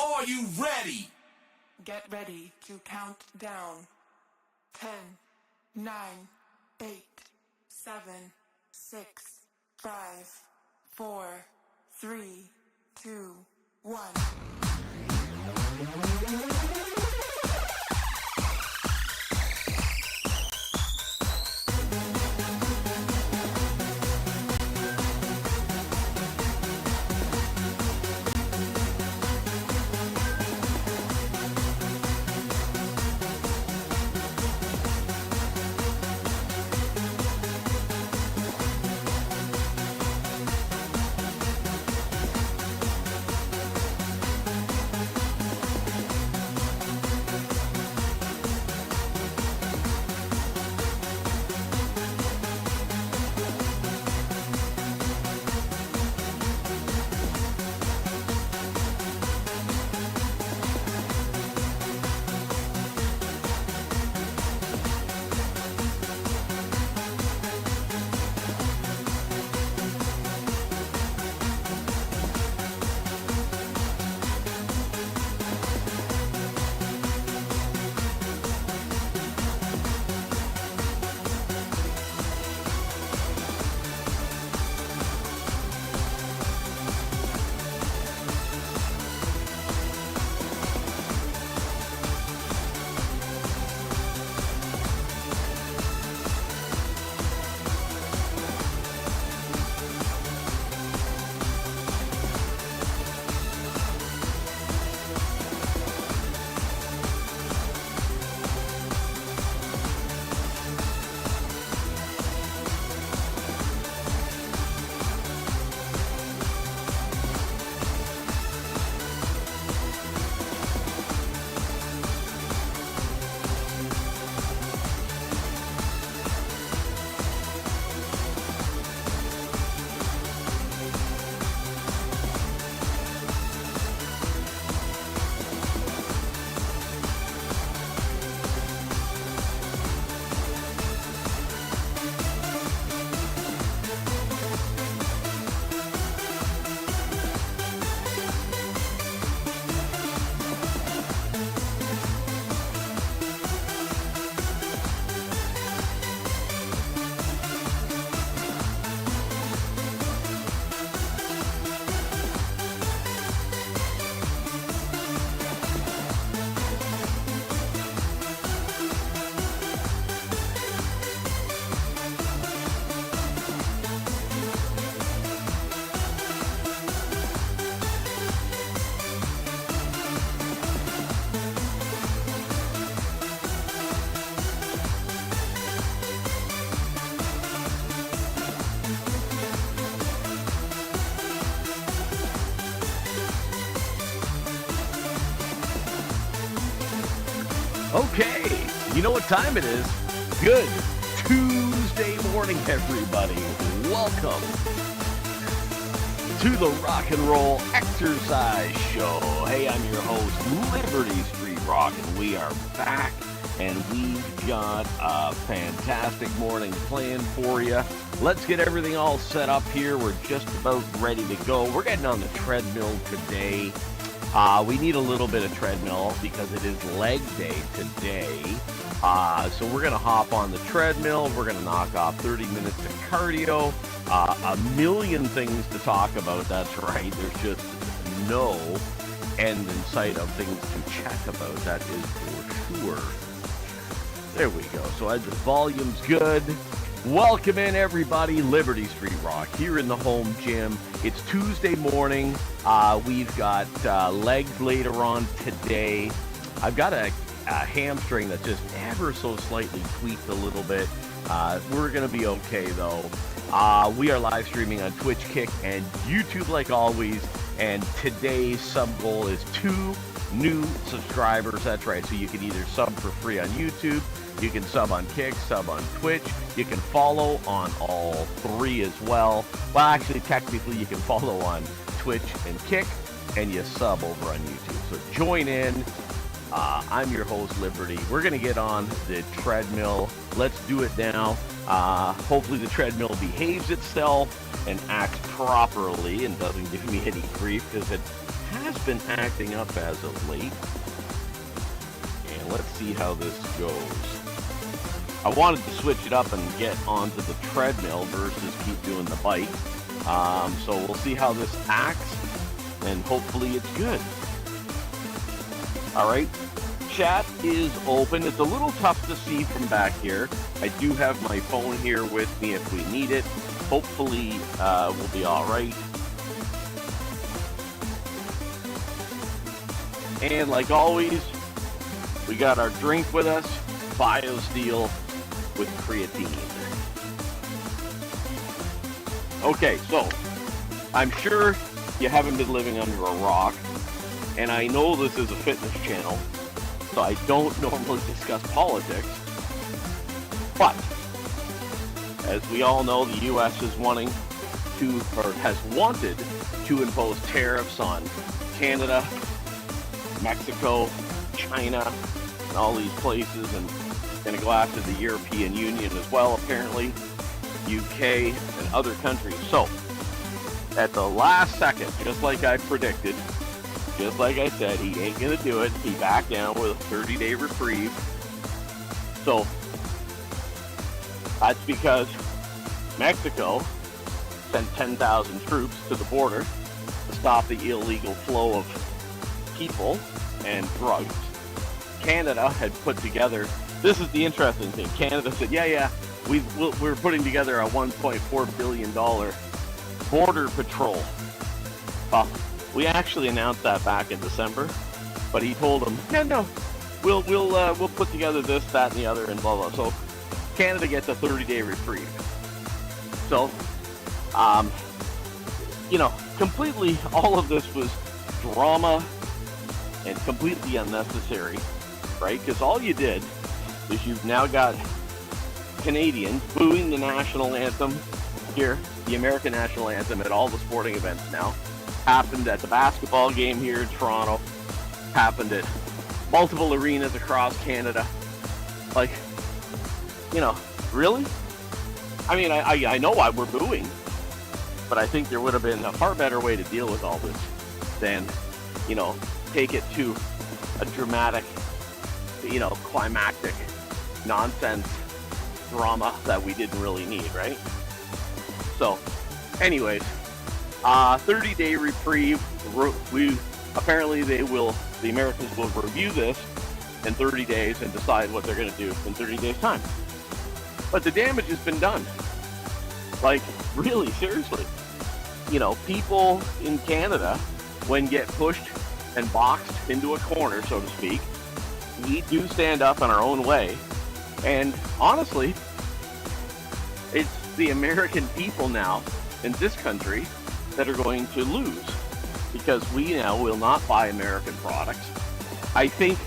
Are you ready? Get ready to count down. 10, 9, 8, 7, 6, 5, 4, 3, 2, 1. Okay, you know what time it is. Good Tuesday morning, everybody. Welcome to the Rock and Roll Exercise Show. Hey, I'm your host, Liberty Street Rock, and we are back, and we've got a fantastic morning planned for you. Let's get everything all set up here. We're just about ready to go. We're getting on the treadmill today. We need a little bit of treadmill because it is leg day today. So we're going to hop on the treadmill. We're going to knock off 30 minutes of cardio. A million things to talk about. That's right. There's just no end in sight of things to chat about. That is for sure. There we go. So as the volume's good. Welcome in, everybody. Liberty Street Rock here in the home gym. It's Tuesday morning. We've got legs later on today. I've got a hamstring that just ever so slightly tweaked a little bit. We're going to be okay, though. We are live streaming on Twitch, Kick, and YouTube like always. And today's sub goal is 2 new subscribers. That's right. So you can either sub for free on YouTube, you can sub on Kick, sub on Twitch. You can follow on all 3 as well. Well, actually, technically, you can follow on Twitch and Kick, and you sub over on YouTube. So join in. I'm your host, Liberty. We're going to get on the treadmill. Let's do it now. Hopefully the treadmill behaves itself and acts properly and doesn't give me any grief, because has been acting up as of late. And let's see how this goes. I wanted to switch it up and get onto the treadmill versus keep doing the bike. So we'll see how this acts, and hopefully it's good. All right, chat is open. It's a little tough to see from back here. I do have my phone here with me if we need it. Hopefully we'll be all right. And like always, we got our drink with us, BioSteel with creatine. Okay, so I'm sure you haven't been living under a rock, and I know this is a fitness channel, so I don't normally discuss politics, but as we all know, the U.S. is wanting to, or has wanted to impose tariffs on Canada, Mexico, China, and all these places, and going to go after the European Union as well, apparently, UK, and other countries. So, at the last second, just like I predicted, just like I said, he ain't going to do it. He backed down with a 30-day reprieve. So, that's because Mexico sent 10,000 troops to the border to stop the illegal flow of people and drugs. Canada had put together, this is the interesting thing, Canada said, we're putting together a $1.4 billion border patrol. We actually announced that back in December, but he told them, no, we'll put together this, that, and the other, and blah, blah. So Canada gets a 30-day reprieve. So, completely, all of this was drama and completely unnecessary, right? Because all you did is you've now got Canadians booing the national anthem here, the American national anthem at all the sporting events now. Happened at the basketball game here in Toronto. Happened at multiple arenas across Canada. Like, really? I mean, I know why we're booing, but I think there would have been a far better way to deal with all this than, take it to a dramatic, climactic nonsense drama that we didn't really need, right? So, anyways, 30-day reprieve. Apparently the Americans will review this in 30 days and decide what they're going to do in 30 days time. But the damage has been done. Like, really, seriously. People in Canada, when get pushed and boxed into a corner, so to speak, we do stand up in our own way. And honestly, it's the American people now in this country that are going to lose, because we now will not buy American products. I think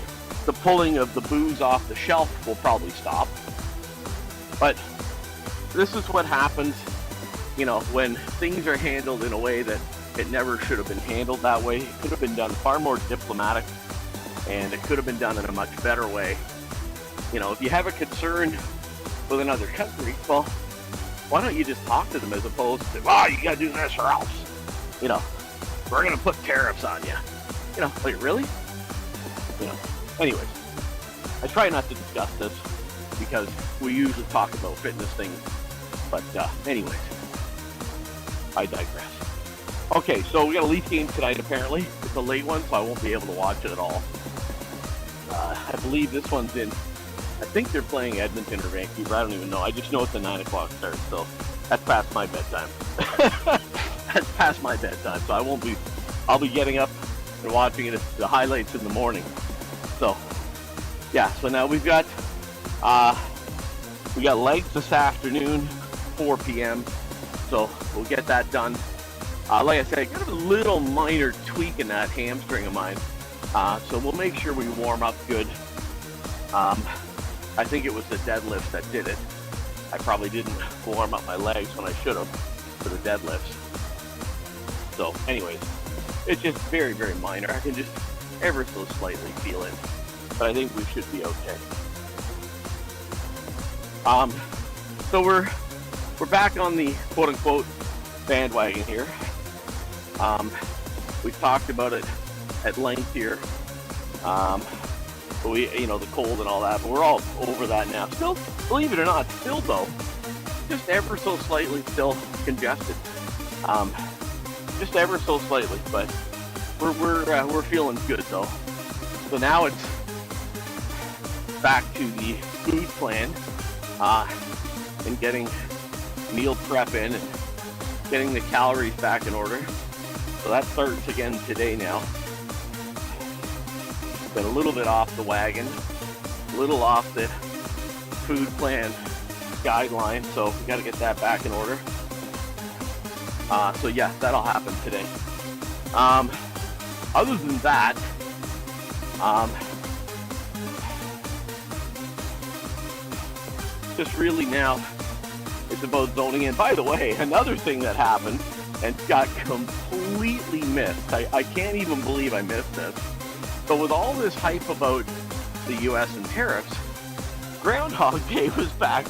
the pulling of the booze off the shelf will probably stop. But this is what happens, when things are handled in a way that it never should have been handled that way. It could have been done far more diplomatic, and it could have been done in a much better way. If you have a concern with another country, well, why don't you just talk to them as opposed to, you gotta do this or else. We're gonna put tariffs on you. Like, really? Anyways, I try not to discuss this because we usually talk about fitness things. But anyways, I digress. Okay, so we got a Leaf game tonight apparently. It's a late one, so I won't be able to watch it at all. I believe this one's in, I think they're playing Edmonton or Vancouver. I don't even know. I just know it's a 9 o'clock start, so that's past my bedtime. That's past my bedtime, so I'll be getting up and watching it, the highlights in the morning. So, yeah, so now we got legs this afternoon, 4 p.m., so we'll get that done. Like I said, I got a little minor tweak in that hamstring of mine, so we'll make sure we warm up good. I think it was the deadlifts that did it. I probably didn't warm up my legs when I should have for the deadlifts. So anyways, it's just very, very minor. I can just ever so slightly feel it, but I think we should be okay. So we're back on the quote-unquote bandwagon here. We've talked about it at length here. But the cold and all that, but we're all over that now. Still, believe it or not, still though, just ever so slightly still congested. Just ever so slightly, but we're feeling good though. So now it's back to the food plan, and getting meal prep in and getting the calories back in order. So that starts again today now. Been a little bit off the wagon, a little off the food plan guideline, so we got to get that back in order. So yeah, that'll happen today. Other than that, just really now it's about zoning in. By the way, another thing that happened and got completely missed. I can't even believe I missed this. So with all this hype about the U.S. and tariffs, Groundhog Day was back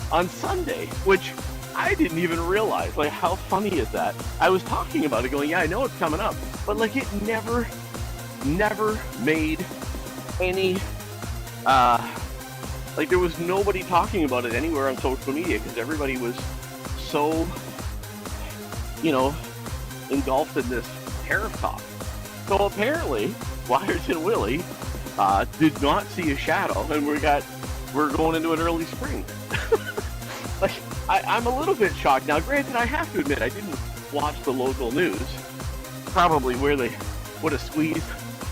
on Sunday, which I didn't even realize. Like, how funny is that? I was talking about it going, yeah, I know it's coming up, but like it never made any, like there was nobody talking about it anywhere on social media because everybody was so, engulfed in this tariff talk. So apparently, Wires and Willie did not see a shadow, and we're going into an early spring. Like, I'm a little bit shocked. Now, granted, I have to admit, I didn't watch the local news, probably where they would have squeezed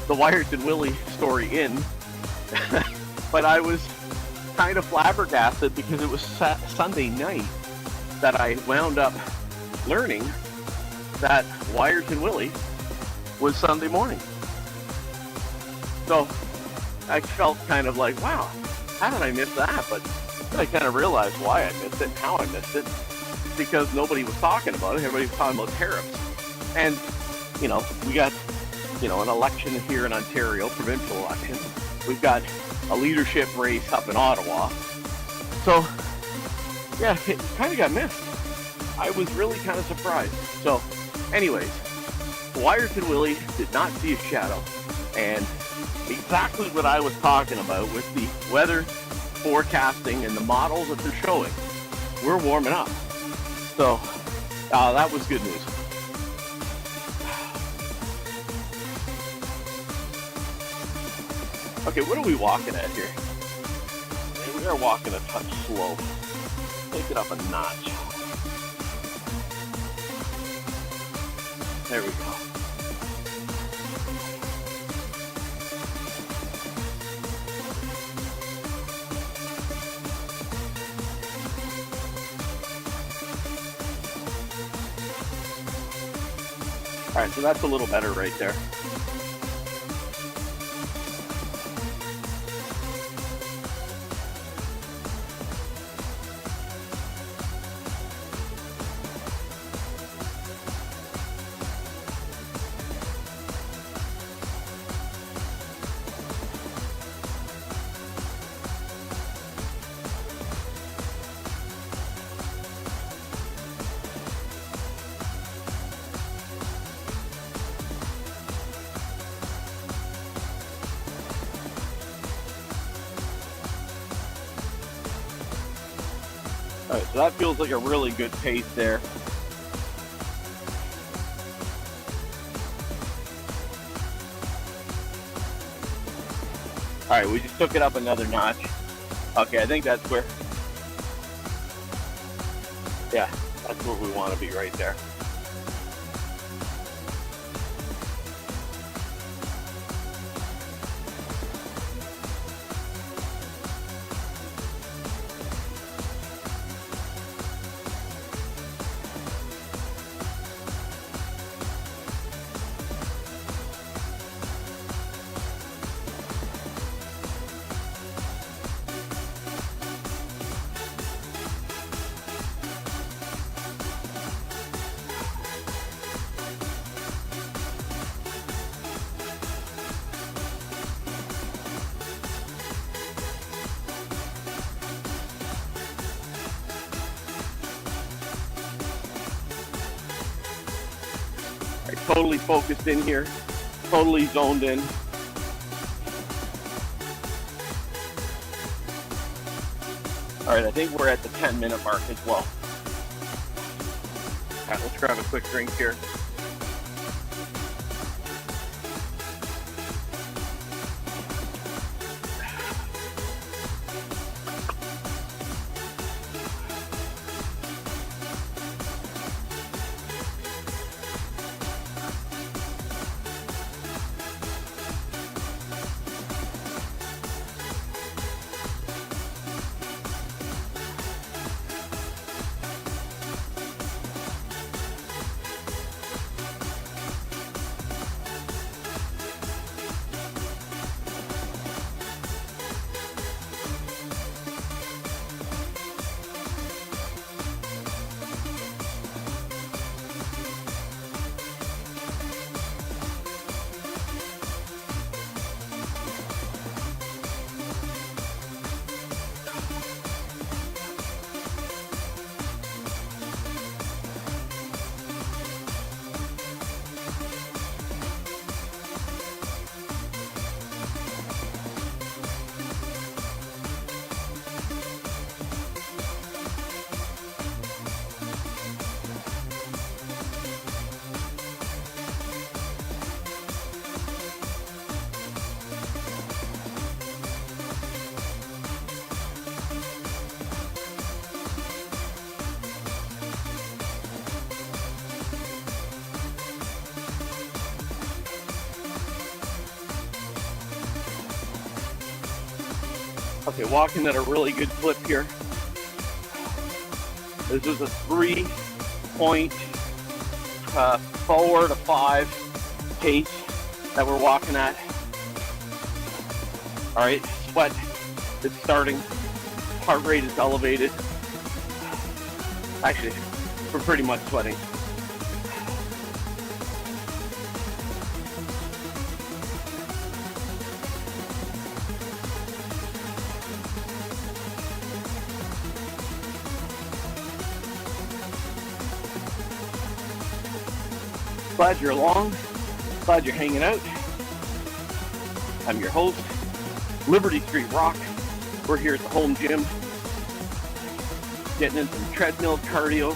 the Wires and Willie story in, but I was kind of flabbergasted because it was Sunday night that I wound up learning that Wires and Willie was Sunday morning. So I felt kind of like, wow, how did I miss that? But then I kind of realized why I missed it and how I missed it. Because nobody was talking about it. Everybody was talking about tariffs. And, we got, an election here in Ontario, provincial election. We've got a leadership race up in Ottawa. So, yeah, it kind of got missed. I was really kind of surprised. So, anyways, Wires and Willie did not see a shadow. And exactly what I was talking about with the weather forecasting and the models that they're showing. We're warming up. So that was good news. Okay, what are we walking at here? We are walking a touch slow. Take it up a notch. There we go. All right, so that's a little better right there. All right, so that feels like a really good pace there. All right, we just took it up another notch. Okay, I think that's where, yeah, that's where we want to be right there. Totally focused in here, totally zoned in. All right, I think we're at the 10-minute mark as well. All right, let's grab a quick drink here. Okay, walking at a really good clip here. This is a 3.4 to 5 pace that we're walking at. All right, sweat is starting. Heart rate is elevated. Actually, we're pretty much sweating. Glad you're along. Glad you're hanging out. I'm your host, Liberty Street Rock. We're here at the home gym, getting in some treadmill cardio.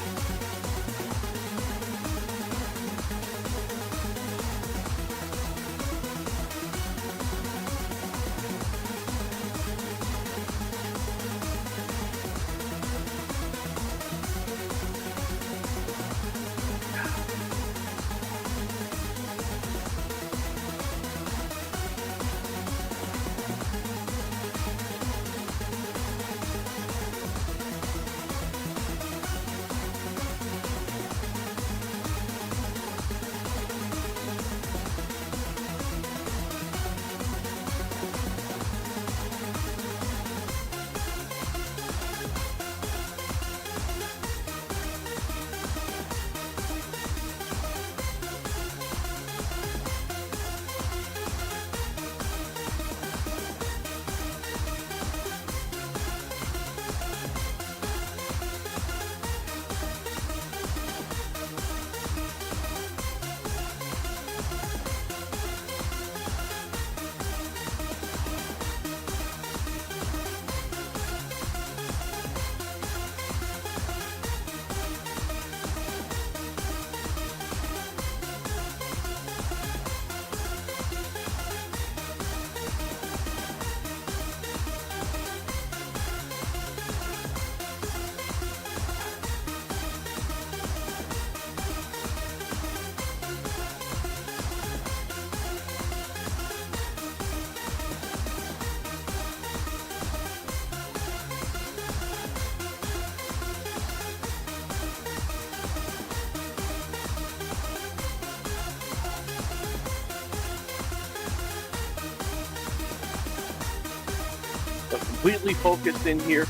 So completely focused in here.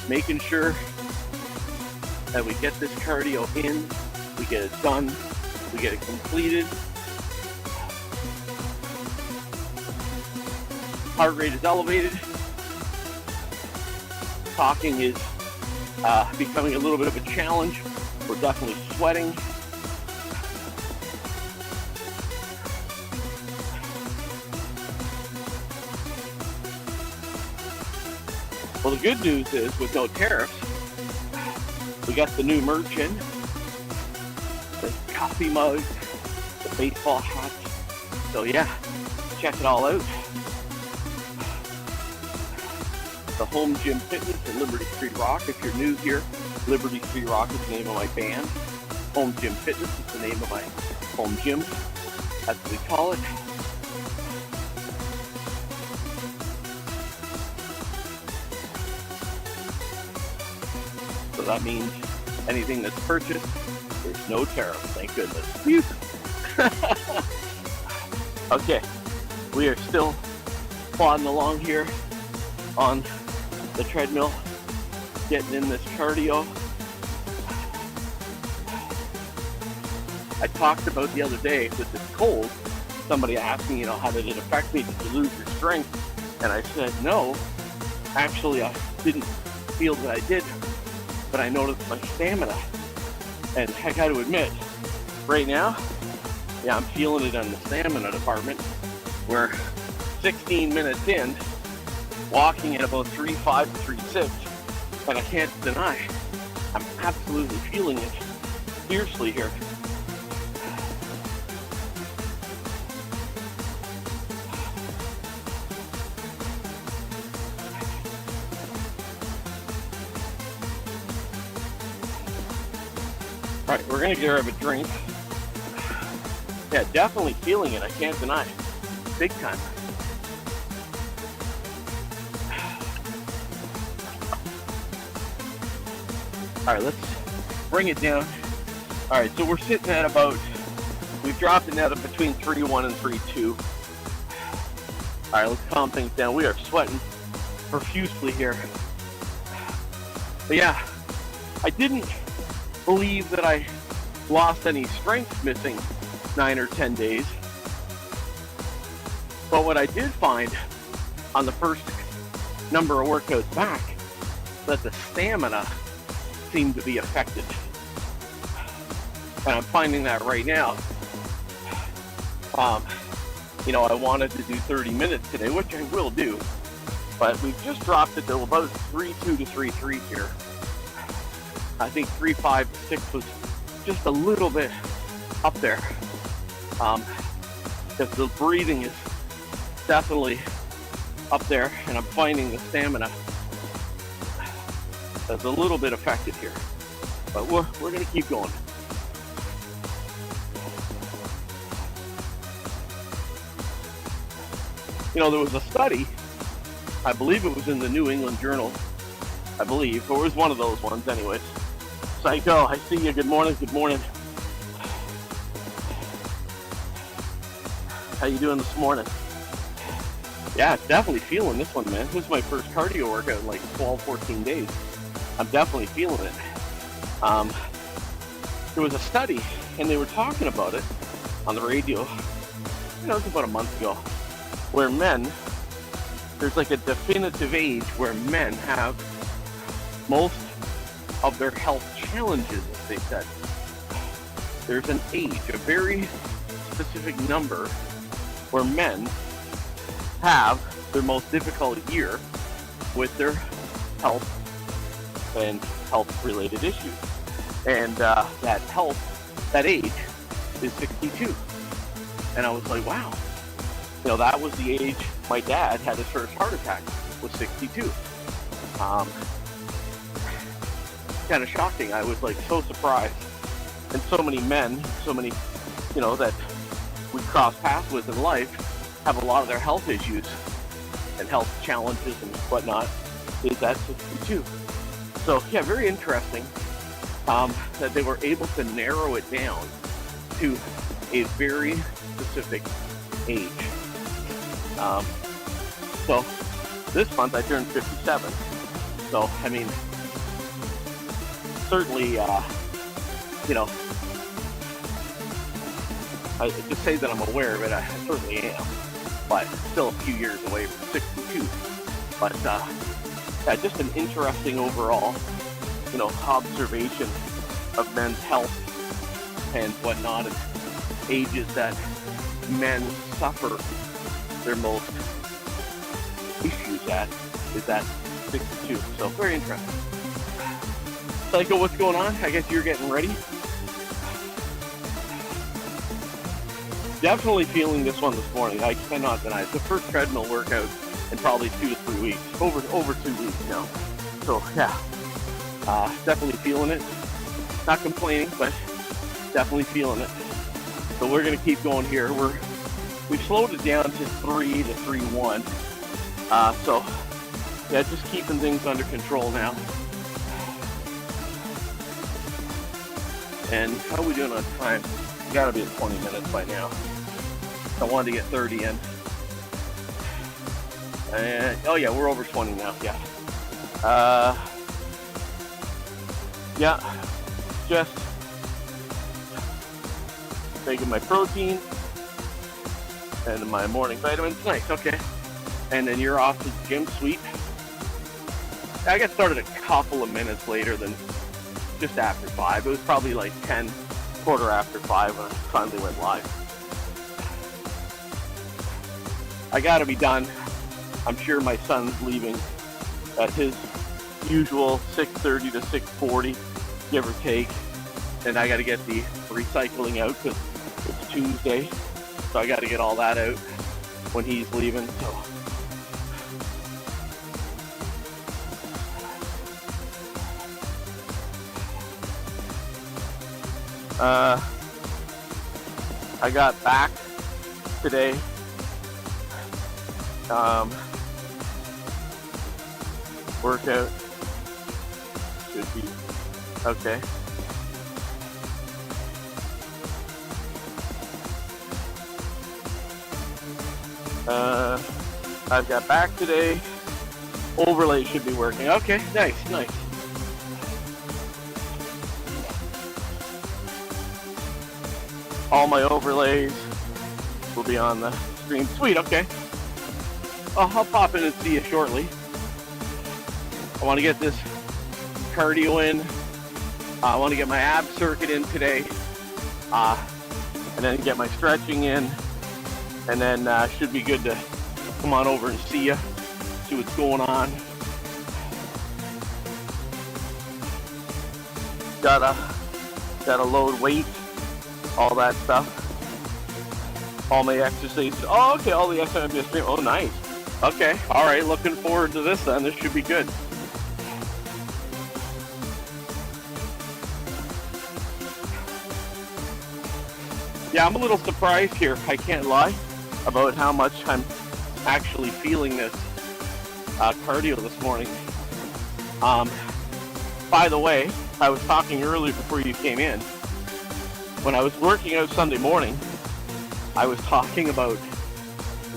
Making sure that we get this cardio in, we get it done, we get it completed. Heart rate is elevated. Talking is becoming a little bit of a challenge. We're definitely sweating. Well, the good news is with no tariffs, we got the new merch in. The coffee mugs, the baseball hats. So yeah, check it all out. The Home Gym Fitness and Liberty Street Rock. If you're new here, Liberty Street Rock is the name of my band. Home Gym Fitness is the name of my home gym. That's what we call it. So that means anything that's purchased, there's no tariff, thank goodness. Okay, we are still plodding along here on the treadmill, getting in this cardio. I talked about the other day with this cold, somebody asked me, how did it affect me? Did you lose your strength? And I said, no, actually I didn't feel that I did, but I noticed my stamina. And I got to admit, right now, yeah, I'm feeling it on the stamina department. We're 16 minutes in, walking at about 3.5 to 3.6, and I can't deny, I'm absolutely feeling it fiercely here. All right, we're gonna grab a drink. Yeah, definitely feeling it, I can't deny. Big time. All right, let's bring it down. All right, so we're sitting at about, we've dropped it now to between 3.1 and 3.2. All right, let's calm things down. We are sweating profusely here. But yeah, I didn't believe that I lost any strength missing 9 or 10 days. But what I did find on the first number of workouts back, that the stamina seemed to be affected. And I'm finding that right now. I wanted to do 30 minutes today, which I will do, but we've just dropped it to about 3.2 to 3.3 here. I think 3.5 to 6 was just a little bit up there. Because the breathing is definitely up there, and I'm finding the stamina is a little bit affected here. But we're going to keep going. There was a study, I believe it was in the New England Journal, or it was one of those ones anyways. Psycho, I see you, good morning. How you doing this morning? Yeah, definitely feeling this one, man. This is my first cardio workout in like 12, 14 days. I'm definitely feeling it. There was a study, and they were talking about it on the radio, it was about a month ago, where men, there's like a definitive age where men have most of their health challenges, as they said. There's an age, a very specific number, where men have their most difficult year with their health and health-related issues. And that age is 62. And I was like, wow. That was the age my dad had his first heart attack, was 62. Kind of shocking. I was like so surprised. And so many men, that we cross paths with in life, have a lot of their health issues and health challenges and whatnot is at 62. So yeah, very interesting that they were able to narrow it down to a very specific age. So this month I turned 57. So, certainly, I just say that I'm aware of it, I certainly am, but still a few years away from 62. But, yeah, just an interesting overall observation of men's health and whatnot, and ages that men suffer their most issues at is at 62. So very interesting. Psycho, what's going on? I guess you're getting ready. Definitely feeling this one this morning. I cannot deny it. It's the first treadmill workout in probably 2 to 3 weeks. Over 2 weeks now. So yeah, definitely feeling it. Not complaining, but definitely feeling it. So we're gonna keep going here. We've slowed it down to 3 to 3-1. So yeah, just keeping things under control now. And how are we doing on time? We gotta be at 20 minutes by now. I wanted to get 30 in. And, oh yeah, we're over 20 now, yeah. Yeah, just taking my protein and my morning vitamins. Nice, okay. And then you're off to the gym, sweet. I got started a couple of minutes later than just after 5. It was probably like 10, quarter after 5 when I finally went live. I gotta be done. I'm sure my son's leaving at his usual 6:30 to 6:40, give or take. And I gotta get the recycling out because it's Tuesday. So I gotta get all that out when he's leaving. So I got back today. Workout should be okay. I've got back today. Overlay should be working. Okay, nice. All my overlays will be on the screen. Sweet, okay. I'll pop in and see you shortly. I want to get this cardio in. I want to get my ab circuit in today. And then get my stretching in. And then should be good to come on over and see you. See what's going on. Gotta load weight. All that stuff. All my exercises. Oh, okay, all the exercises. Oh, nice. Okay, all right, looking forward to this then. This should be good. Yeah, I'm a little surprised here, I can't lie, about how much I'm actually feeling this cardio this morning. By the way, I was talking earlier before you came in. When I was working out Sunday morning, I was talking about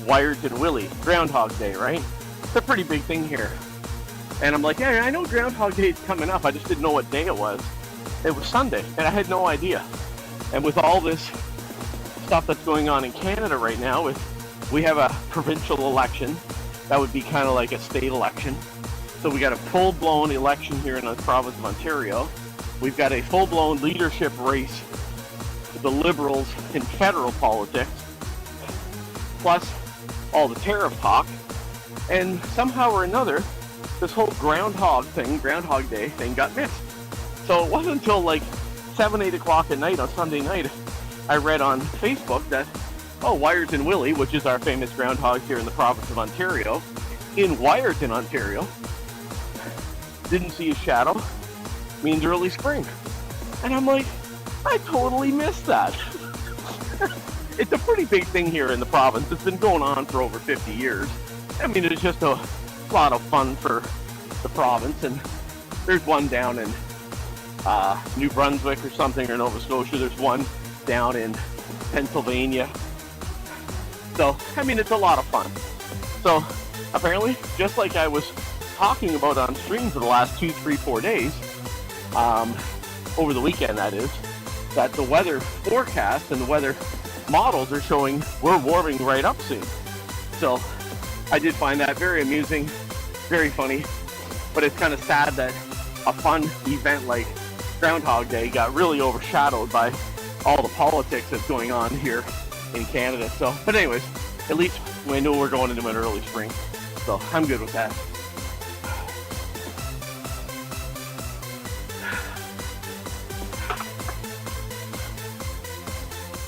Wyerton Willie, Groundhog Day, right? It's a pretty big thing here. And I'm like, yeah, I know Groundhog Day is coming up. I just didn't know what day it was. It was Sunday, and I had no idea. And with all this stuff that's going on in Canada right now, we have a provincial election. That would be kind of like a state election. So we got a full-blown election here in the province of Ontario. We've got a full-blown leadership race with the Liberals in federal politics, plus all the tariff talk. And somehow or another, this whole Groundhog Day thing got missed. So it wasn't until like 7, 8 o'clock at night on Sunday night, I read on Facebook that, Wyerton Willie, which is our famous groundhog here in the province of Ontario, in Wyerton, Ontario, didn't see a shadow, means early spring. And I'm like, I totally missed that. It's a pretty big thing here in the province. It's been going on for over 50 years. I mean, it's just a lot of fun for the province. And there's one down in New Brunswick or something, or Nova Scotia. There's one down in Pennsylvania. So, I mean, it's a lot of fun. So, apparently, just like I was talking about on stream for the last 2, 3, 4 days, over the weekend that is, that the weather forecast and the weather models are showing we're warming right up soon. So, I did find that very amusing, very funny, but it's kind of sad that a fun event like Groundhog Day got really overshadowed by all the politics that's going on here in Canada. So, but anyways, at least we know we're going into an early spring. So I'm good with that.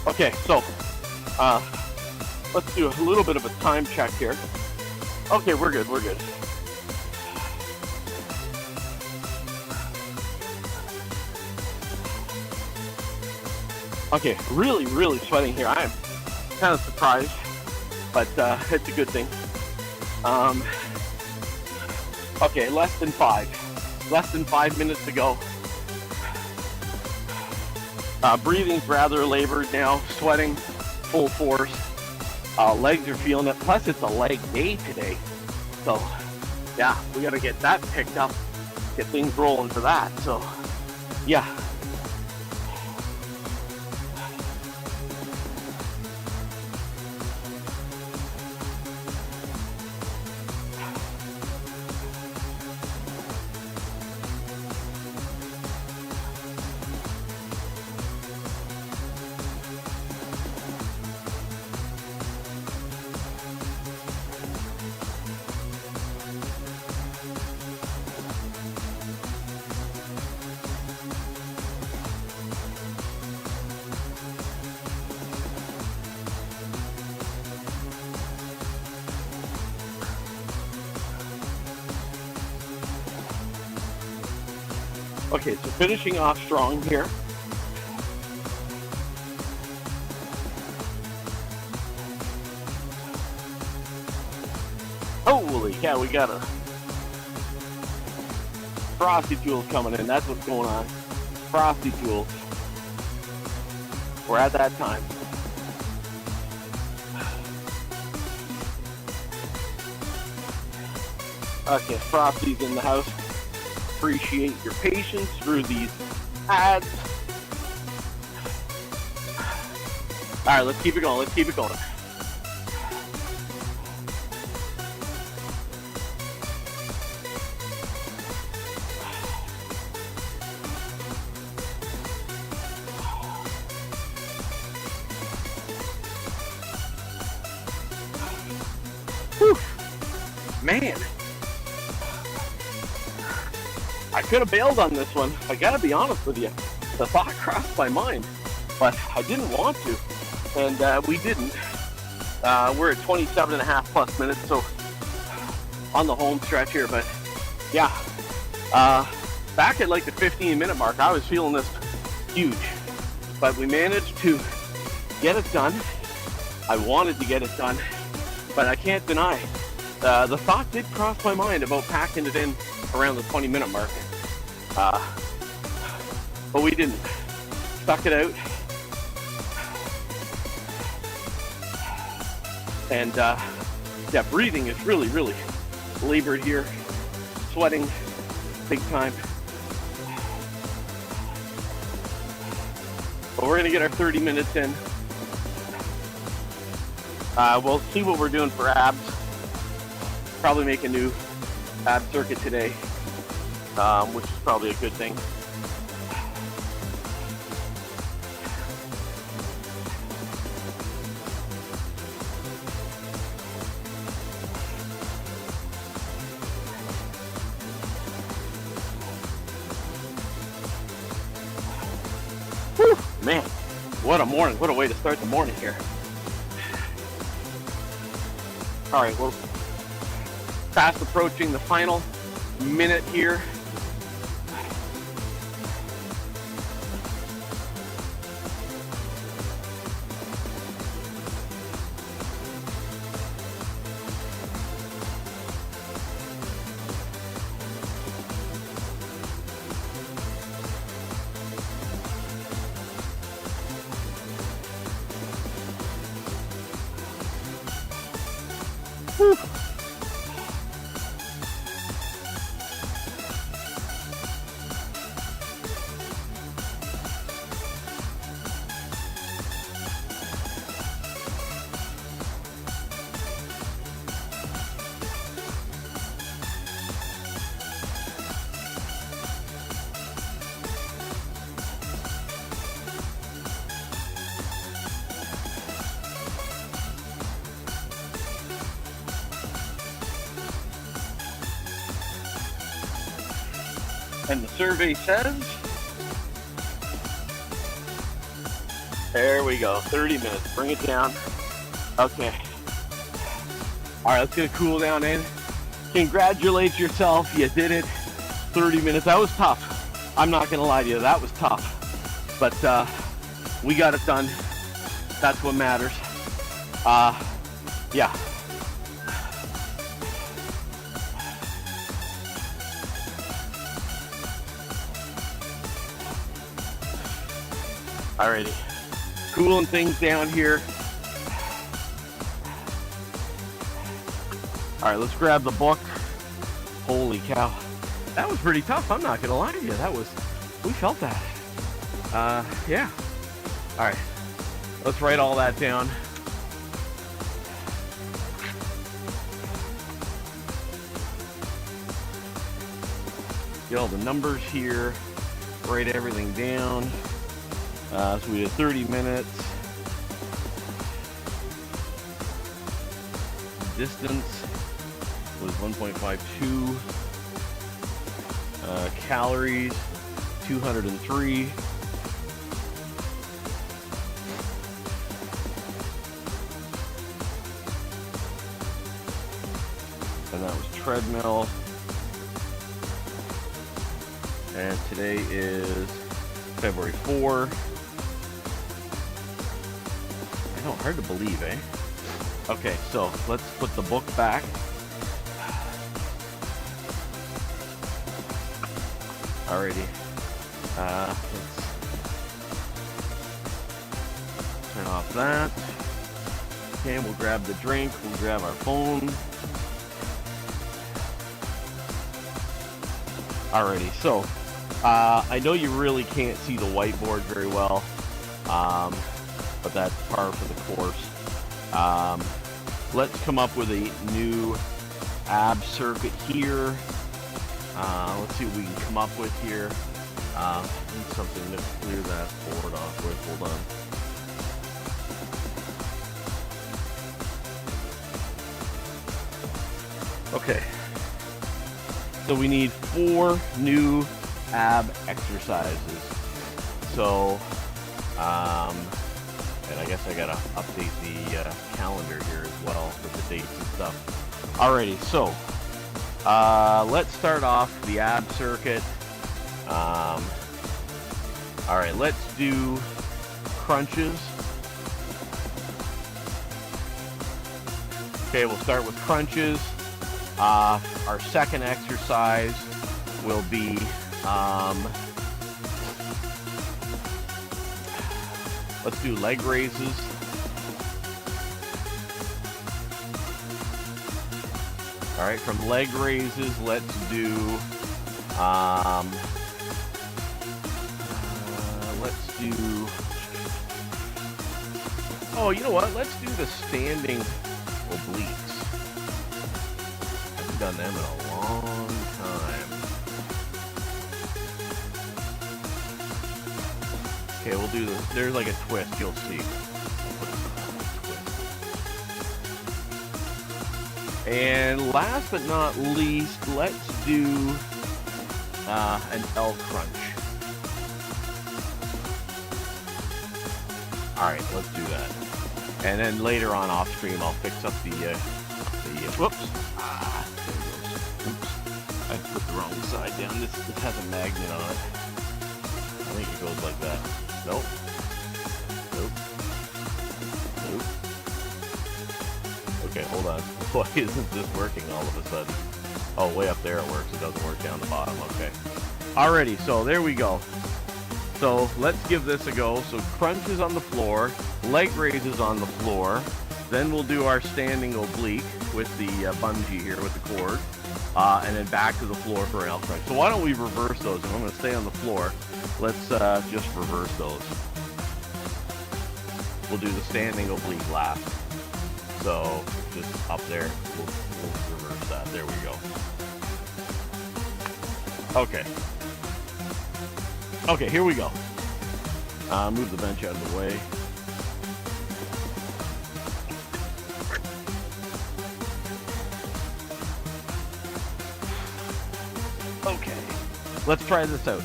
Okay, so let's do a little bit of a time check here. Okay, we're good. Okay, really sweating here. I am kind of surprised, but it's a good thing. Okay, less than 5 minutes to go. Breathing's rather labored now, sweating full force. Legs are feeling it, plus it's a leg day today. So, yeah, we got to get that picked up, get things rolling for that. So, yeah. Okay, so finishing off strong here. Holy cow, we got a Frosty Jewels coming in. That's what's going on. Frosty Jewels. We're at that time. Okay, Frosty's in the house. Appreciate your patience through these ads. All right, let's keep it going. Whew. Man. I could have bailed on this one. I gotta be honest with you. The thought crossed my mind, but I didn't want to, and we didn't. We're at 27.5 plus minutes, so on the home stretch here, but yeah. Back at like the 15-minute mark, I was feeling this huge, but we managed to get it done. I wanted to get it done, but I can't deny. The thought did cross my mind about packing it in around the 20-minute mark. But we didn't. Stuck it out. And yeah, breathing is really labored here. Sweating big time. But we're gonna get our 30 minutes in. We'll see what we're doing for abs. Probably make a new ab circuit today, which is probably a good thing. Whew, man, what a morning. What a way to start the morning here. All right, well, fast approaching the final minute here. Whew. And the survey says, there we go, 30 minutes. Bring it down. Okay. All right, let's get a cool down in. Congratulate yourself. You did it. 30 minutes. That was tough. I'm not going to lie to you. That was tough. But we got it done. That's what matters. Yeah. Alrighty. Cooling things down here. Alright, let's grab the book. Holy cow. That was pretty tough. I'm not going to lie to you. We felt that. Yeah. Alright. Let's write all that down. Get all the numbers here. Write everything down. So we did 30 minutes. Distance was 1.52. Calories, 203. And that was treadmill. And today is February 4. I know, hard to believe, eh? Okay, so let's put the book back. Alrighty. Let's turn off that. Okay, we'll grab the drink. We'll grab our phone. Alrighty, so I know you really can't see the whiteboard very well, but that's par for the course. Let's come up with a new ab circuit here. Let's see what we can come up with here. Need something to clear that board off with. Hold on. Okay. So we need 4 new ab exercises. So, and I guess I gotta update the calendar here as well with the dates and stuff. Alrighty, so let's start off the ab circuit. Alright, let's do crunches. Okay, we'll start with crunches. Our second exercise will be let's do leg raises. All right, from leg raises, let's do oh, you know what? Let's do the standing obliques. I haven't done them in a long time. Okay, we'll do this. There's like a twist, you'll see. And last but not least, let's do an L crunch. Alright, let's do that. And then later on off stream, I'll fix up the whoops. There it goes. Oops. I put the wrong side down. This has a magnet on it. I think it goes like that. Nope. Nope. Nope. Okay, hold on. Why isn't this working all of a sudden? Oh, way up there it works. It doesn't work down the bottom. Okay. Alrighty, so there we go. So let's give this a go. So crunches on the floor, leg raises on the floor. Then we'll do our standing oblique with the bungee here with the cord. And then back to the floor for an L crunch. So why don't we reverse those? If I'm going to stay on the floor, let's just reverse those. We'll do the standing oblique last. So just up there, we'll reverse that. There we go. Okay. Okay, here we go. Move the bench out of the way. Okay. let's try this out.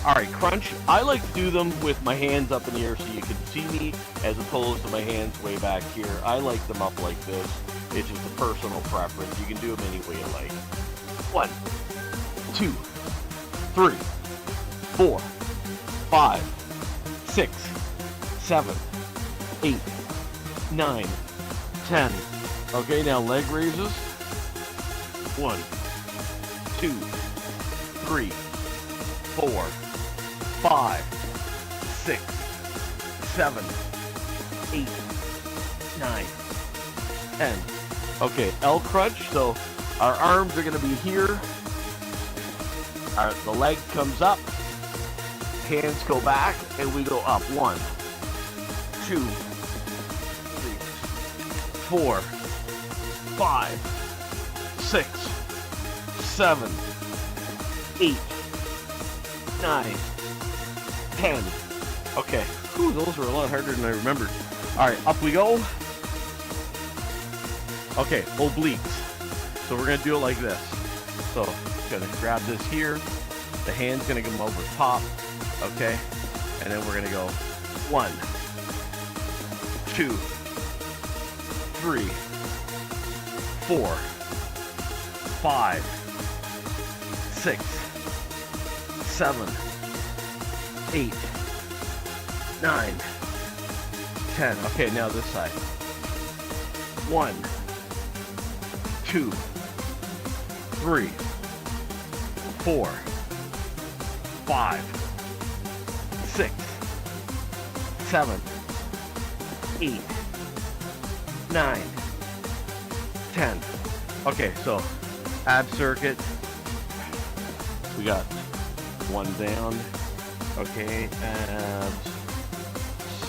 All right, crunch. I like to do them with my hands up in the air so you can see me, as opposed to my hands way back here. I like them up like this. It's just a personal preference. You can do them any way you like. 1, 2, 3, 4, 5, 6, 7, 8, 9, 10. Okay, now leg raises. 1, 2, 3, 4, 5, 6, 7, 8, 9, 10. Okay, L crunch. So our arms are going to be here. The leg comes up. Hands go back, and we go up. 1, 2, 3, 4, 5, 6, 7, 8, 9, 10. Okay. Whew, those were a lot harder than I remembered. All right, up we go. Okay, obliques. So we're going to do it like this. So, going to grab this here. The hand's going to come over top. Okay? And then we're going to go 1, 2, 3, 4, 5, 6, 7, 8, 9, 10. Okay, now this side. 1, 2, 3, 4, 5, 6, 7, 8, 9, 10. Okay, so ab circuit. We got one down. Okay, abs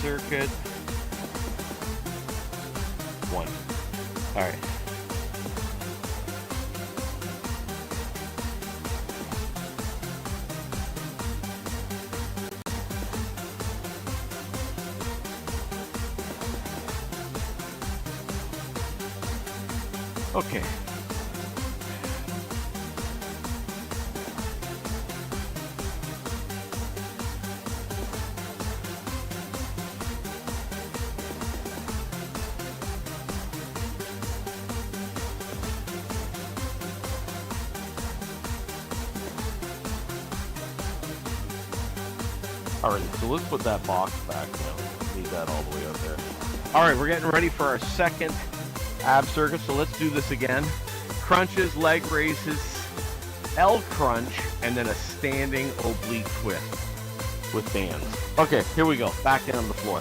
circuit. 1. All right. Okay. Alright, so let's put that box back now. Leave that all the way out there. Alright, we're getting ready for our second ab circuit, so let's do this again. Crunches, leg raises, L crunch, and then a standing oblique twist with bands. Okay, here we go. Back down on the floor.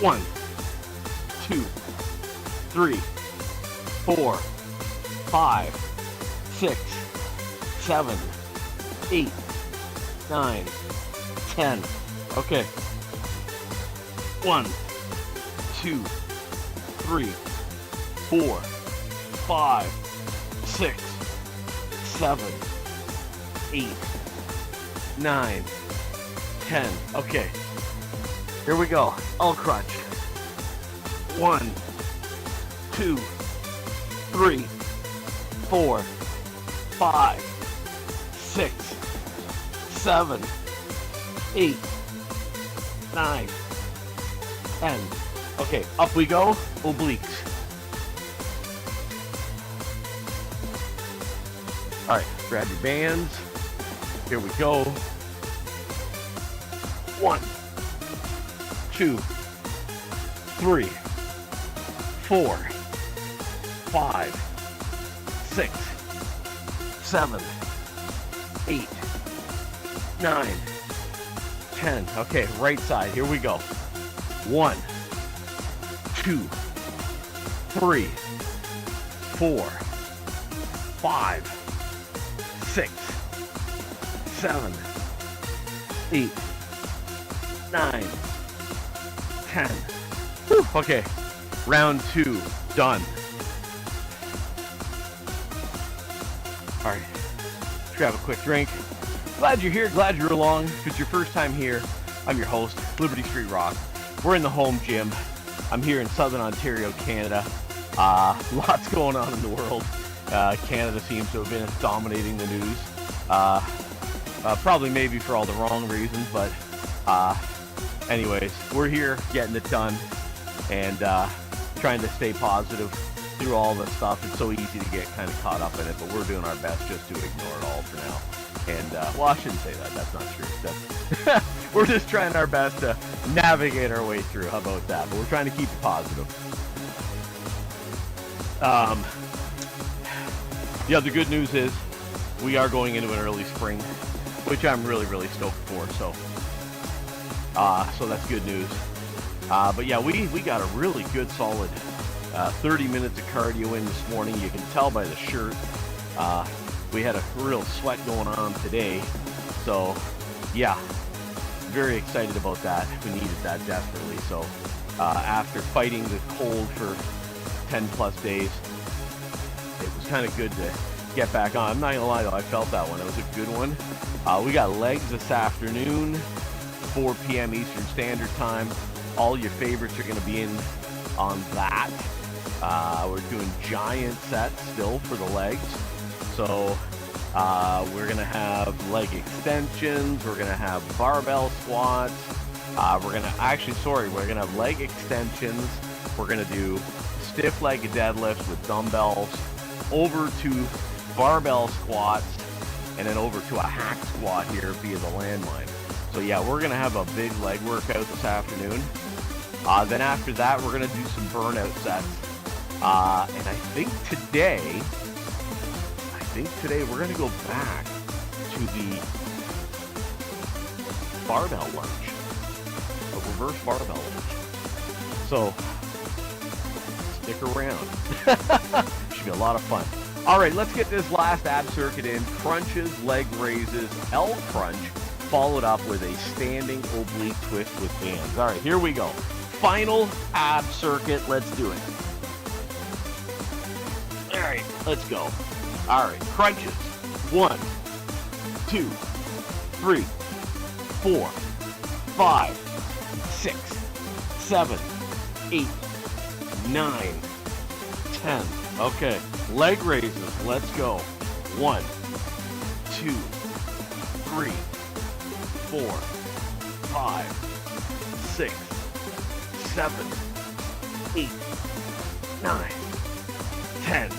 One, 2, 3, 4, 5, 6, 7, 8, 9, 10. Okay. 1, 2, 3, 4, 5, 6, 7, 8, 9, 10. Okay. Here we go. I'll crunch. 1, 2, 3, 4, 5, 6, 7, 8, 9, 10. Okay, up we go. Obliques. All right, grab your bands. Here we go. 1, 2, 3, 4, 5, 6, 7, 8, 9, 10. Okay, right side. Here we go. 1, 2, 3, 4, 5, 6, 7, 8, 9, 10. Whew. Okay, round 2 done. All right, let's grab a quick drink. Glad you're here, glad you're along. If it's your first time here, I'm your host, Liberty Street Rock. We're in the home gym. I'm here in Southern Ontario, Canada. Lots going on in the world. Canada seems to have been dominating the news. Probably maybe for all the wrong reasons, but anyways, we're here getting it done and trying to stay positive through all this stuff. It's so easy to get kind of caught up in it, but we're doing our best just to ignore it all for now. And well, I shouldn't say that. That's not true. We're just trying our best to navigate our way through. How about that? But we're trying to keep it positive. Yeah, the good news is we are going into an early spring, which I'm really, really stoked for. So that's good news. But yeah, we got a really good solid 30 minutes of cardio in this morning. You can tell by the shirt. We had a real sweat going on today. So yeah, very excited about that. We needed that desperately. So after fighting the cold for 10 plus days, it was kind of good to get back on. I'm not gonna lie though, I felt that one. It was a good one. We got legs this afternoon, 4 p.m. Eastern Standard Time. All your favorites are gonna be in on that. We're doing giant sets still for the legs. So we're gonna have leg extensions. We're gonna have barbell squats. We're gonna have leg extensions. We're gonna do stiff leg deadlifts with dumbbells, over to barbell squats, and then over to a hack squat here via the landmine. So yeah, we're gonna have a big leg workout this afternoon. Then after that, we're gonna do some burnout sets. And I think today we're gonna go back to the barbell lunge, a reverse barbell lunge. So stick around. Should be a lot of fun. All right, let's get this last ab circuit in. Crunches, leg raises, L crunch, followed up with a standing oblique twist with bands. All right, here we go. Final ab circuit. Let's do it. All right, let's go. All right, crunches. 1, 2, 3, 4, 5, 6, 7, 8, 9, 10. Okay, leg raises. Let's go. 1, 2, 3, 4, 5, 6, 7, 8, 9, 10.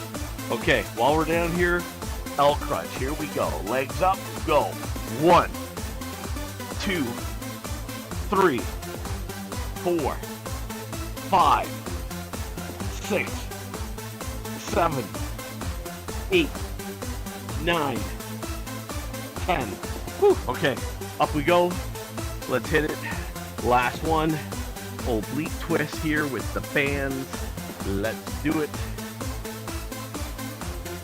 Okay, while we're down here, L crunch. Here we go. Legs up. Go. 1, 2, 3, 4, 5, 6, 7, 8, 9, 10. Whew. Okay, up we go. Let's hit it. Last one. Oblique twist here with the bands. Let's do it.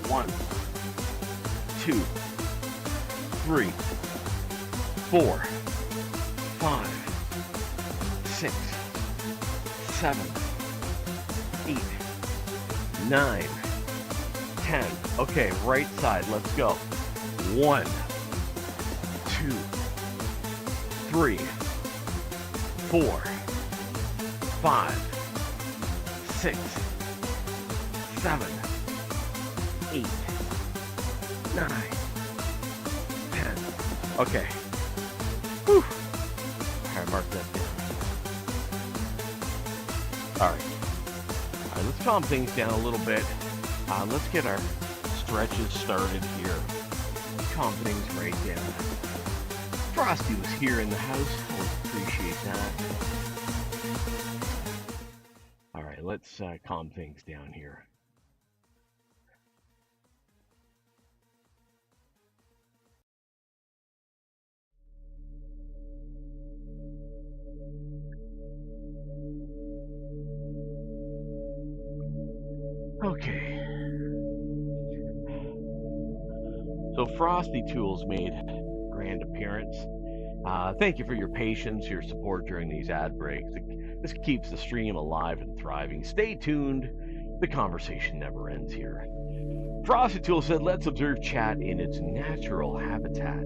1, 2, 3, 4, 5, 6, 7, 8, 9, 10. Okay, right side. Let's go. 1, 2, 3, 4, 5, 6, 7, 8, 9, 10. Okay. Whew. Alright, mark that down. Alright, let's calm things down a little bit. Let's get our stretches started here. Calm things right down. Frosty was here in the house. Always appreciate that. Alright, let's calm things down here. Okay. So Frosty Tools made a grand appearance. Thank you for your patience, your support during these ad breaks. This keeps the stream alive and thriving. Stay tuned. The conversation never ends here. Frosty Tools said, let's observe chat in its natural habitat,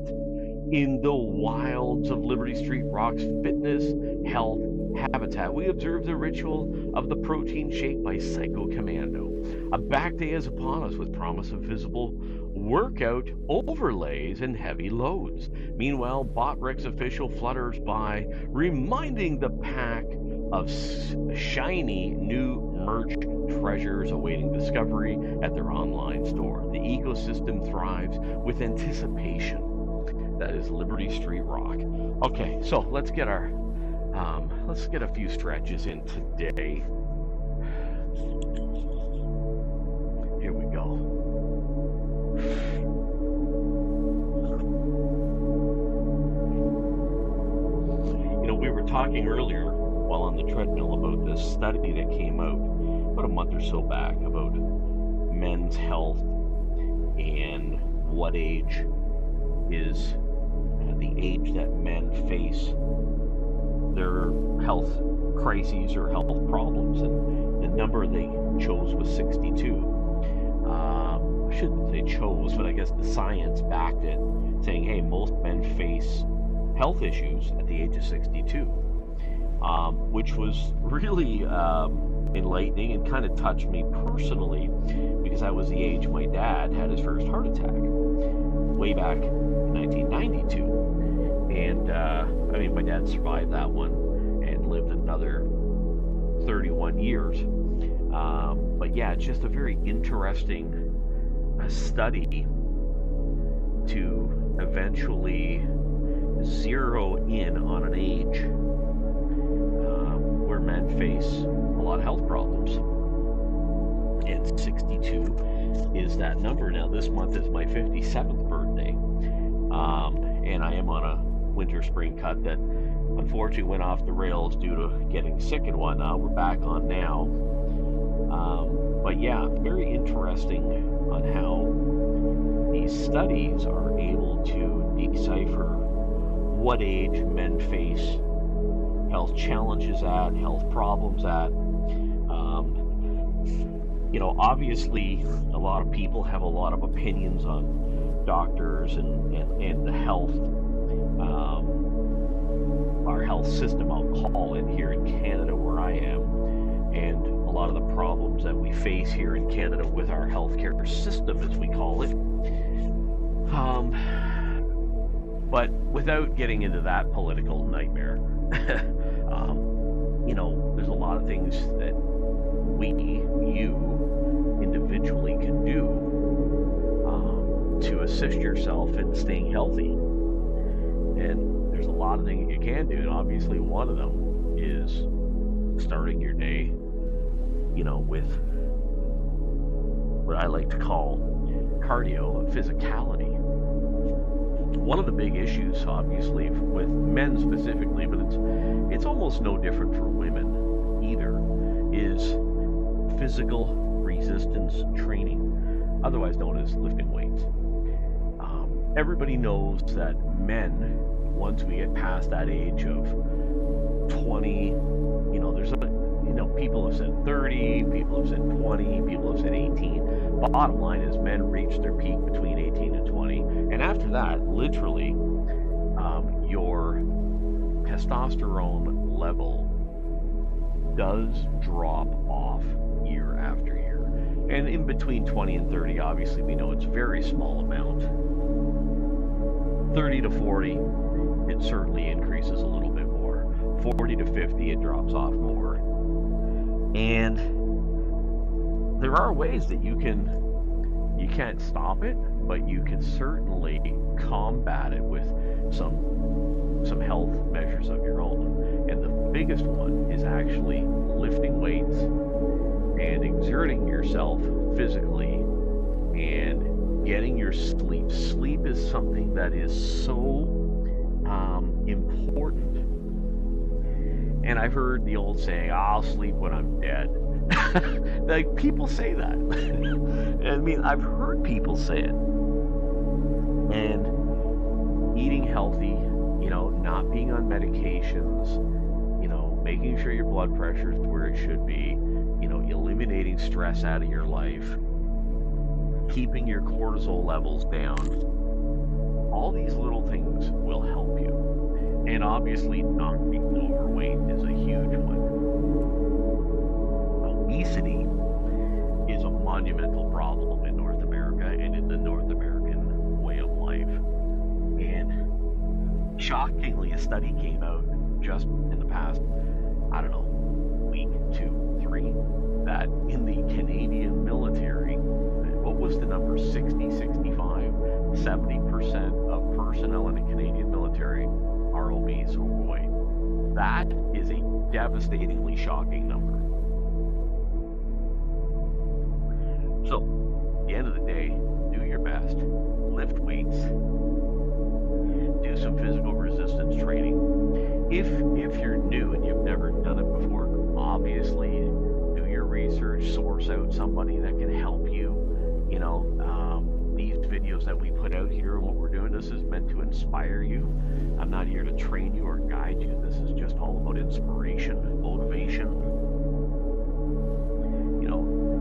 in the wilds of Liberty Street Rock's fitness, health, habitat, we observe the ritual of the protein shake by Psycho Commando. A back day is upon us with promise of visible workout overlays and heavy loads. Meanwhile, BotRex official flutters by, reminding the pack of shiny new merch treasures awaiting discovery at their online store. The ecosystem thrives with anticipation. That is Liberty Street Rock. Okay, so let's get a few stretches in today. Here we go. You know, we were talking earlier while on the treadmill about this study that came out about a month or so back about men's health and what age is the age that men face their health crises or health problems, and the number they chose was 62. I shouldn't say chose, but I guess the science backed it, saying, hey, most men face health issues at the age of 62, which was really enlightening and kind of touched me personally, because that was the age my dad had his first heart attack way back in 1992. And I mean, my dad survived that one and lived another 31 years. But yeah, it's just a very interesting study to eventually zero in on an age where men face a lot of health problems. And 62 is that number. Now, this month is my 57th birthday. And I am on a winter spring cut that unfortunately went off the rails due to getting sick and whatnot. We're back on now. But yeah, very interesting on how these studies are able to decipher what age men face health challenges at, health problems at. You know, obviously a lot of people have a lot of opinions on doctors and the health, our health system, I'll call it, here in Canada where I am, and a lot of the problems that we face here in Canada with our healthcare system, as we call it. But without getting into that political nightmare, you know, there's a lot of things that you individually can do to assist yourself in staying healthy. And there's a lot of things you can do, and obviously one of them is starting your day, you know, with what I like to call cardio and physicality. One of the big issues, obviously, with men specifically, but it's almost no different for women either, is physical resistance training, otherwise known as lifting weights. Everybody knows that men, once we get past that age of 20, you know, people have said 30, people have said 20, people have said 18. Bottom line is men reach their peak between 18 and 20. And after that, literally, your testosterone level does drop off year after year. And in between 20 and 30, obviously, we know it's a very small amount. 30 to 40, it certainly increases a little bit more. 40 to 50, it drops off more. And there are ways that you can't stop it, but you can certainly combat it with some health measures of your own. And the biggest one is actually lifting weights and exerting yourself physically and getting your sleep. Sleep is something that is so important. And I've heard the old saying, I'll sleep when I'm dead. Like, people say that. I mean, I've heard people say it. And eating healthy, you know, not being on medications, you know, making sure your blood pressure is where it should be, you know, eliminating stress out of your life, keeping your cortisol levels down. All these little things will help you. And obviously, not being overweight is a huge one. Obesity is a monumental problem in North America and in the North American way of life. And shockingly, a study came out just in the past, I don't know, week, 2, 3, that in the Canadian military, what was the number? 60, 65, 70% of personnel in the Canadian military are obese or overweight. That is a devastatingly shocking number. So, at the end of the day, do your best. Lift weights. Do some physical resistance training. If you're new and you've never done it before, obviously do your research, source out somebody that can help you. These videos that we put out here and what we're doing, this is meant to inspire you. I'm not here to train you or guide you. This is just all about inspiration, motivation.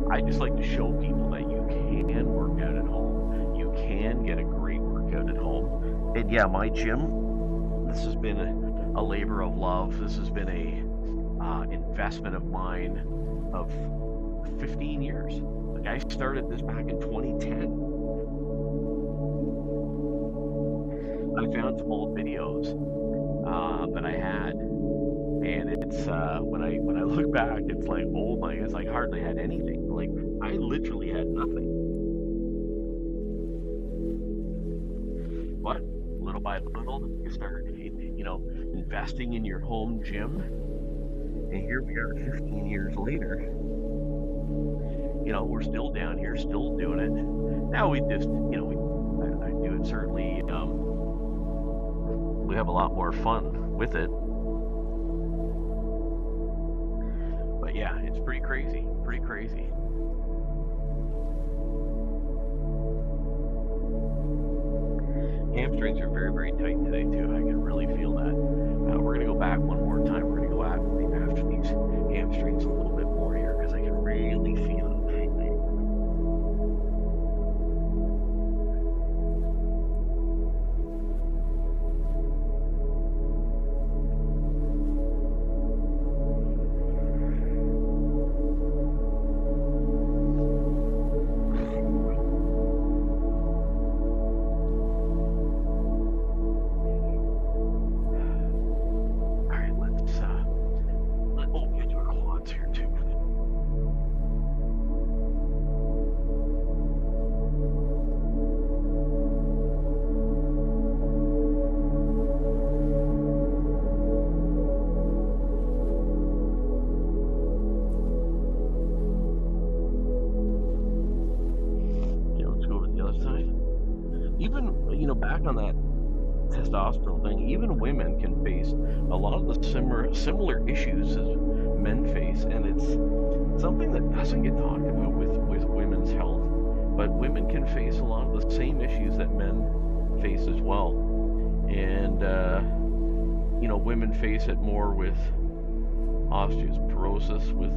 I just like to show people that you can work out at home. You can get a great workout at home. And yeah, my gym, this has been a labor of love. This has been a investment of mine of 15 years. Like, I started this back in 2010. I found some old videos that I had, and it's when I look back, it's like, oh my, it's like hardly had anything. Like, I literally had nothing. But little by little, you start, investing in your home gym, and here we are 15 years later. We're still down here, still doing it. Now we just, I do it certainly. We have a lot more fun with it. But yeah, it's pretty crazy. Pretty crazy. Hamstrings are very, very tight today too. I can really feel that. We're going to go back one more time. We're going to go after these hamstrings a little bit more here because I can really feel it. Back on that testosterone thing, even women can face a lot of the similar issues as men face, and it's something that doesn't get talked about with women's health, but women can face a lot of the same issues that men face as well. And women face it more with osteoporosis, with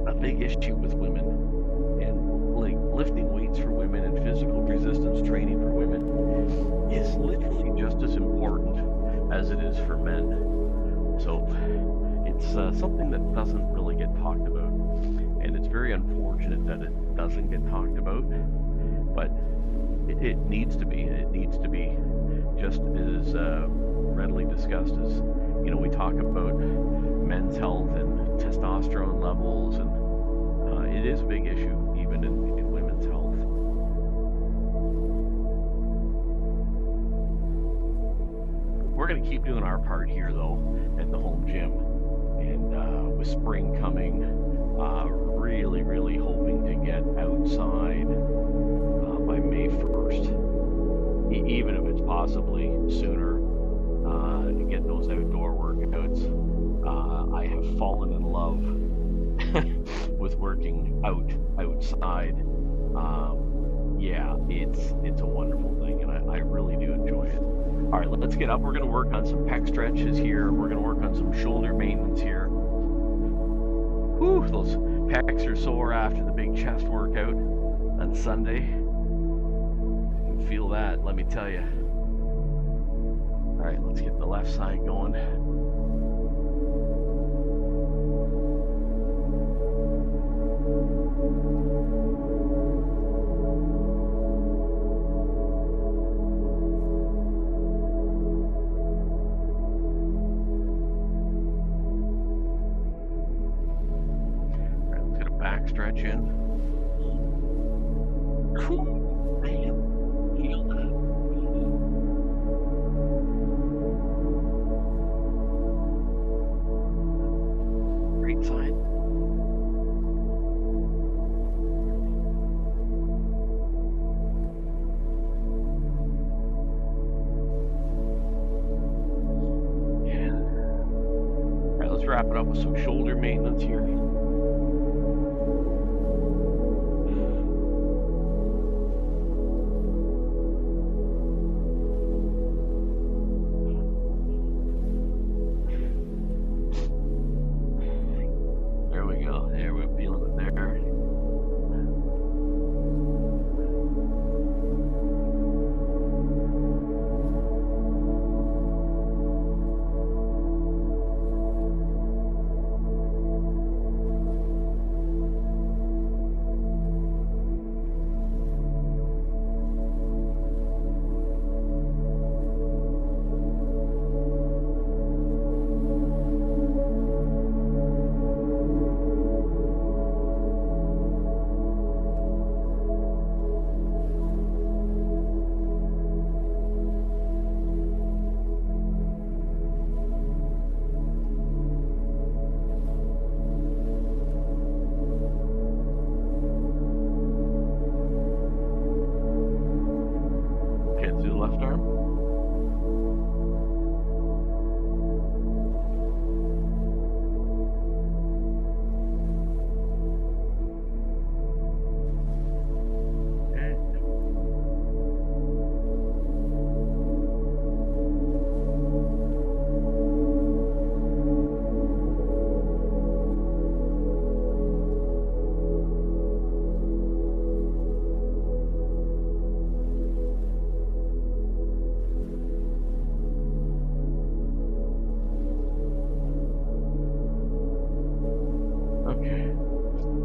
a big issue with women, and like lifting weights for women and physical resistance training for women is literally just as important as it is for men. So it's something that doesn't really get talked about, and it's very unfortunate that it doesn't get talked about, but it needs to be. It needs to be just as readily discussed as we talk about men's health and testosterone levels, and it is a big issue even in women's health. We're going to keep doing our part here though at the home gym, and with spring coming, really hoping to get outside by May 1st, even if it's possibly sooner, to get those outdoor workouts. I have fallen in love with working outside. Yeah, it's a wonderful thing, and I really do enjoy it. All right, let's get up. We're going to work on some pec stretches here. We're going to work on some shoulder maintenance here. Whew, those pecs are sore after the big chest workout on Sunday. You can feel that, let me tell you. right, let's get the left side going. Stretch in. Man, feel that. Right side. Yeah. All right, let's wrap it up with some shoulder maintenance here.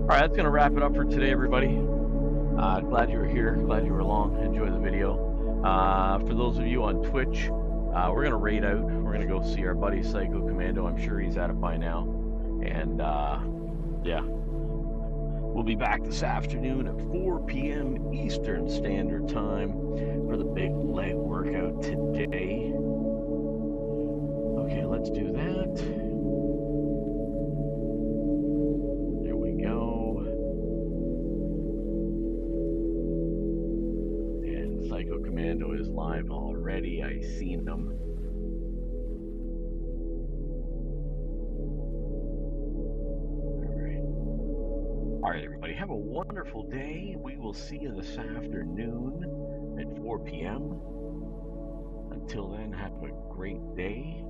All right, that's going to wrap it up for today, everybody. Glad you were here. Glad you were along. Enjoy the video. For those of you on Twitch, we're going to raid out. We're going to go see our buddy Psycho Commando. I'm sure he's at it by now. And, yeah. We'll be back this afternoon at 4 p.m. Eastern Standard Time for the big leg workout today. Okay, let's do that. Commando is live already. I seen them. All right, everybody, have a wonderful day. We will see you this afternoon at 4 p.m. Until then, have a great day.